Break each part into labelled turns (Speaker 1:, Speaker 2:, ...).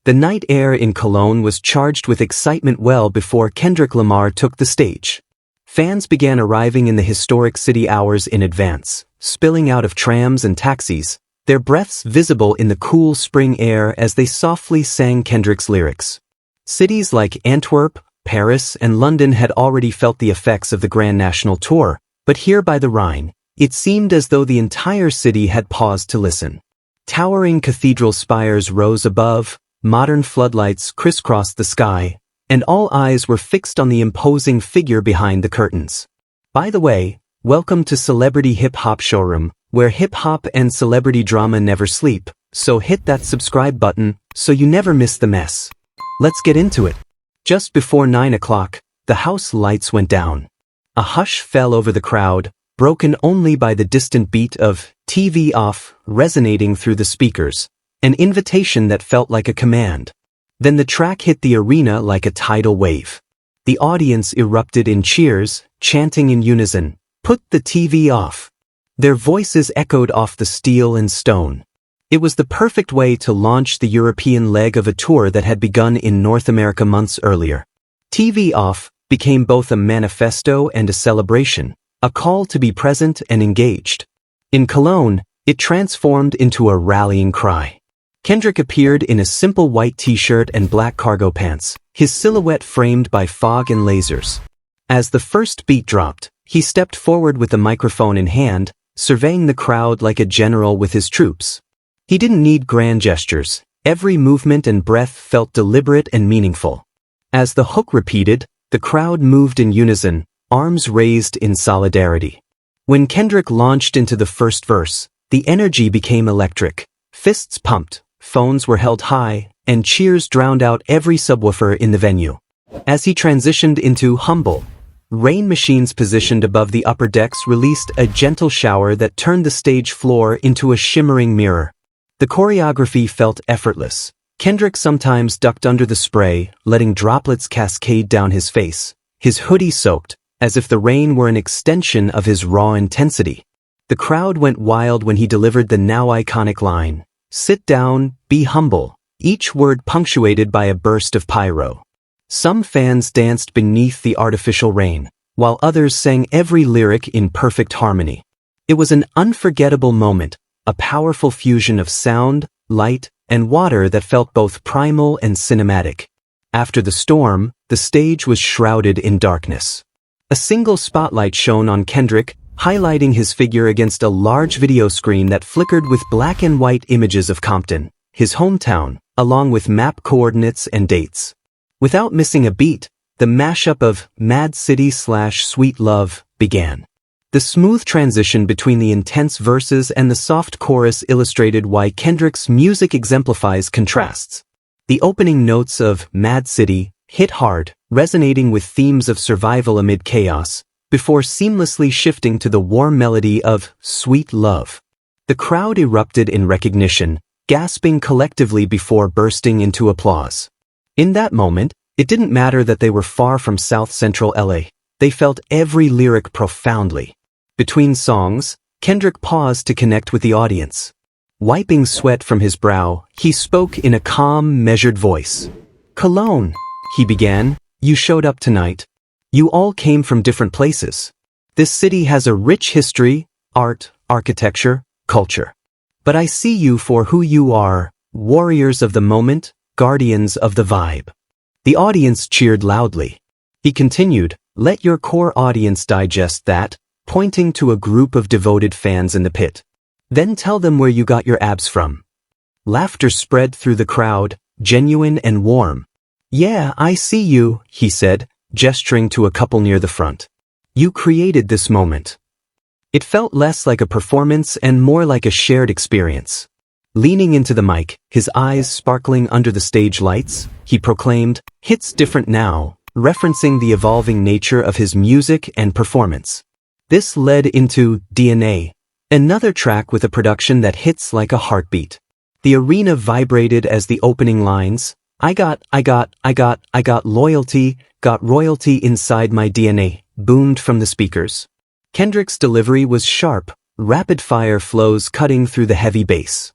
Speaker 1: The night air in Cologne was charged with excitement well before Kendrick Lamar took the stage. Fans began arriving in the historic city hours in advance, spilling out of trams and taxis, their breaths visible in the cool spring air as they softly sang Kendrick's lyrics. Cities like Antwerp, Paris, and London had already felt the effects of the Grand National Tour, but here by the Rhine, it seemed as though the entire city had paused to listen. Towering cathedral spires rose above, modern floodlights crisscrossed the sky, and all eyes were fixed on the imposing figure behind the curtains. By the way, welcome to Celebrity Hip Hop Showroom, where hip-hop and celebrity drama never sleep, so hit that subscribe button so you never miss the mess. Let's get into it. Just before 9 o'clock, the house lights went down. A hush fell over the crowd, broken only by the distant beat of "TV off" resonating through the speakers, an invitation that felt like a command. Then the track hit the arena like a tidal wave. The audience erupted in cheers, chanting in unison, "Put the TV off." Their voices echoed off the steel and stone. It was the perfect way to launch the European leg of a tour that had begun in North America months earlier. TV Off became both a manifesto and a celebration, a call to be present and engaged. In Cologne, it transformed into a rallying cry. Kendrick appeared in a simple white t-shirt and black cargo pants, his silhouette framed by fog and lasers. As the first beat dropped, he stepped forward with the microphone in hand, surveying the crowd like a general with his troops. He didn't need grand gestures. Every movement and breath felt deliberate and meaningful. As the hook repeated, the crowd moved in unison, arms raised in solidarity. When Kendrick launched into the first verse, the energy became electric. Fists pumped, phones were held high, and cheers drowned out every subwoofer in the venue. As he transitioned into Humble, rain machines positioned above the upper decks released a gentle shower that turned the stage floor into a shimmering mirror. The choreography felt effortless. Kendrick sometimes ducked under the spray, letting droplets cascade down his face, his hoodie soaked, as if the rain were an extension of his raw intensity. The crowd went wild when he delivered the now iconic line, "Sit down, be humble," each word punctuated by a burst of pyro. Some fans danced beneath the artificial rain, while others sang every lyric in perfect harmony. It was an unforgettable moment, a powerful fusion of sound, light, and water that felt both primal and cinematic. After the storm, the stage was shrouded in darkness. A single spotlight shone on Kendrick, highlighting his figure against a large video screen that flickered with black and white images of Compton, his hometown, along with map coordinates and dates. Without missing a beat, the mashup of Mad City/Sweet Love began. The smooth transition between the intense verses and the soft chorus illustrated why Kendrick's music exemplifies contrasts. The opening notes of Mad City hit hard, resonating with themes of survival amid chaos, before seamlessly shifting to the warm melody of Sweet Love. The crowd erupted in recognition, gasping collectively before bursting into applause. In that moment, it didn't matter that they were far from South Central LA. They felt every lyric profoundly. Between songs, Kendrick paused to connect with the audience. Wiping sweat from his brow, he spoke in a calm, measured voice. "Cologne," he began, "you showed up tonight. You all came from different places. This city has a rich history, art, architecture, culture. But I see you for who you are, warriors of the moment, guardians of the vibe." The audience cheered loudly. He continued, "Let your core audience digest that," pointing to a group of devoted fans in the pit. "Then tell them where you got your abs from." Laughter spread through the crowd, genuine and warm. "Yeah, I see you," he said, gesturing to a couple near the front. "You created this moment." It felt less like a performance and more like a shared experience. Leaning into the mic, his eyes sparkling under the stage lights, he proclaimed, "Hits different now," referencing the evolving nature of his music and performance. This led into DNA, another track with a production that hits like a heartbeat. The arena vibrated as the opening lines, I got loyalty, got royalty inside my DNA," boomed from the speakers. Kendrick's delivery was sharp, rapid-fire flows cutting through the heavy bass.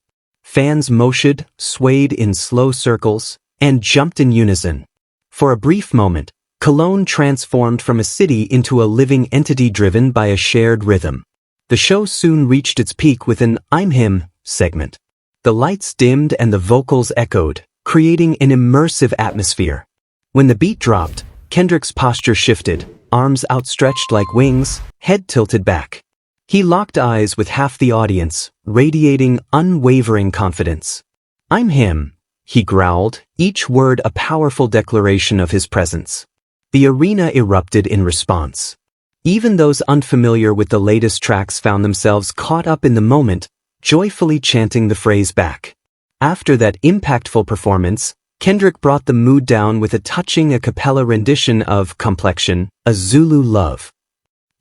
Speaker 1: Fans motioned, swayed in slow circles, and jumped in unison. For a brief moment, Cologne transformed from a city into a living entity driven by a shared rhythm. The show soon reached its peak with an "I'm Him" segment. The lights dimmed and the vocals echoed, creating an immersive atmosphere. When the beat dropped, Kendrick's posture shifted, arms outstretched like wings, head tilted back. He locked eyes with half the audience, radiating unwavering confidence. "I'm him," he growled, each word a powerful declaration of his presence. The arena erupted in response. Even those unfamiliar with the latest tracks found themselves caught up in the moment, joyfully chanting the phrase back. After that impactful performance, Kendrick brought the mood down with a touching a cappella rendition of Complexion, a Zulu Love.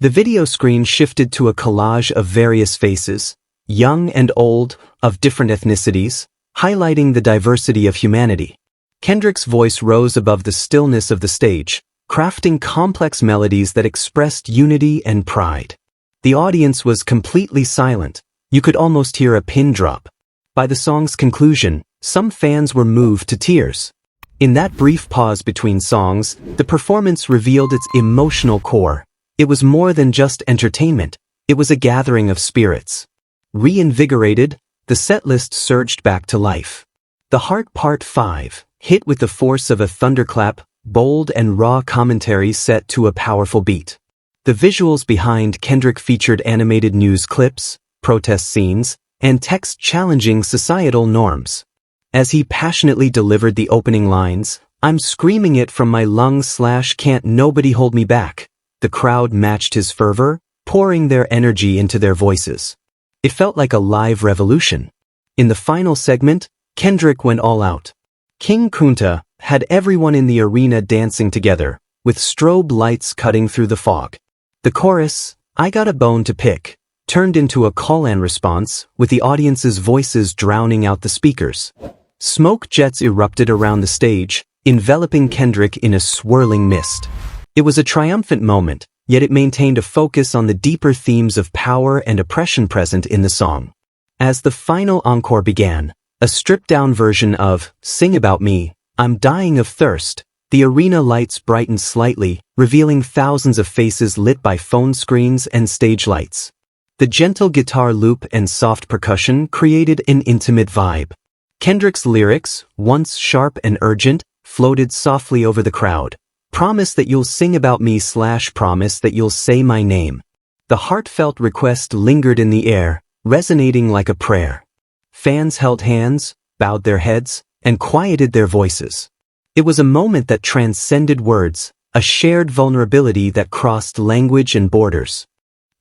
Speaker 1: The video screen shifted to a collage of various faces, young and old, of different ethnicities, highlighting the diversity of humanity. Kendrick's voice rose above the stillness of the stage, crafting complex melodies that expressed unity and pride. The audience was completely silent. You could almost hear a pin drop. By the song's conclusion, some fans were moved to tears. In that brief pause between songs, the performance revealed its emotional core. It was more than just entertainment, it was a gathering of spirits. Reinvigorated, the setlist surged back to life. The Heart Part 5, hit with the force of a thunderclap, bold and raw commentary set to a powerful beat. The visuals behind Kendrick featured animated news clips, protest scenes, and text challenging societal norms. As he passionately delivered the opening lines, "I'm screaming it from my lungs / can't nobody hold me back," the crowd matched his fervor, pouring their energy into their voices. It felt like a live revolution. In the final segment, Kendrick went all out. King Kunta had everyone in the arena dancing together, with strobe lights cutting through the fog. The chorus, "I got a bone to pick," turned into a call-and response, with the audience's voices drowning out the speakers. Smoke jets erupted around the stage, enveloping Kendrick in a swirling mist. It was a triumphant moment, yet it maintained a focus on the deeper themes of power and oppression present in the song. As the final encore began, a stripped-down version of "Sing About Me, I'm Dying of Thirst," the arena lights brightened slightly, revealing thousands of faces lit by phone screens and stage lights. The gentle guitar loop and soft percussion created an intimate vibe. Kendrick's lyrics, once sharp and urgent, floated softly over the crowd. "Promise that you'll sing about me / promise that you'll say my name." The heartfelt request lingered in the air, resonating like a prayer. Fans held hands, bowed their heads, and quieted their voices. It was a moment that transcended words, a shared vulnerability that crossed language and borders.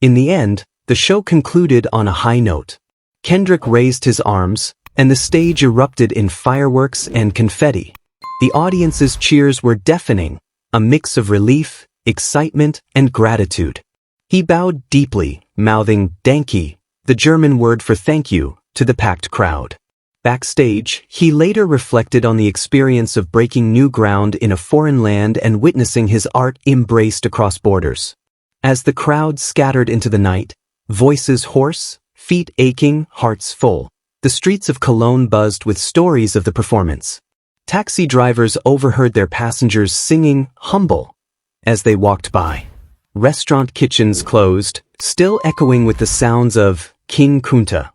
Speaker 1: In the end, the show concluded on a high note. Kendrick raised his arms, and the stage erupted in fireworks and confetti. The audience's cheers were deafening, a mix of relief, excitement, and gratitude. He bowed deeply, mouthing "Danke," the German word for thank you, to the packed crowd. Backstage, he later reflected on the experience of breaking new ground in a foreign land and witnessing his art embraced across borders. As the crowd scattered into the night, voices hoarse, feet aching, hearts full, the streets of Cologne buzzed with stories of the performance. Taxi drivers overheard their passengers singing "Humble" as they walked by. Restaurant kitchens closed, still echoing with the sounds of King Kunta.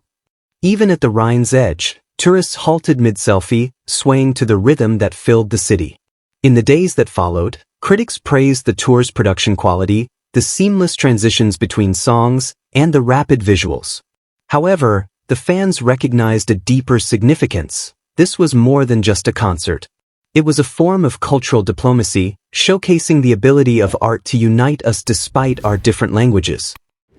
Speaker 1: Even at the Rhine's edge, tourists halted mid-selfie, swaying to the rhythm that filled the city. In the days that followed, critics praised the tour's production quality, the seamless transitions between songs, and the rapid visuals. However, the fans recognized a deeper significance. This was more than just a concert. It was a form of cultural diplomacy, showcasing the ability of art to unite us despite our different languages.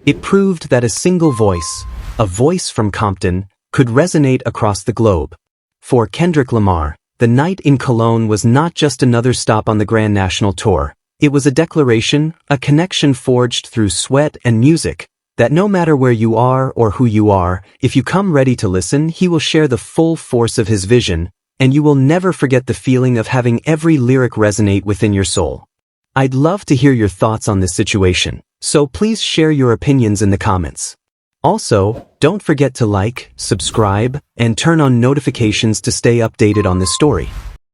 Speaker 1: It proved that a single voice, a voice from Compton, could resonate across the globe. For Kendrick Lamar, the night in Cologne was not just another stop on the Grand National Tour. It was a declaration, a connection forged through sweat and music, that no matter where you are or who you are, if you come ready to listen, he will share the full force of his vision, and you will never forget the feeling of having every lyric resonate within your soul. I'd love to hear your thoughts on this situation, so please share your opinions in the comments. Also, don't forget to like, subscribe, and turn on notifications to stay updated on this story.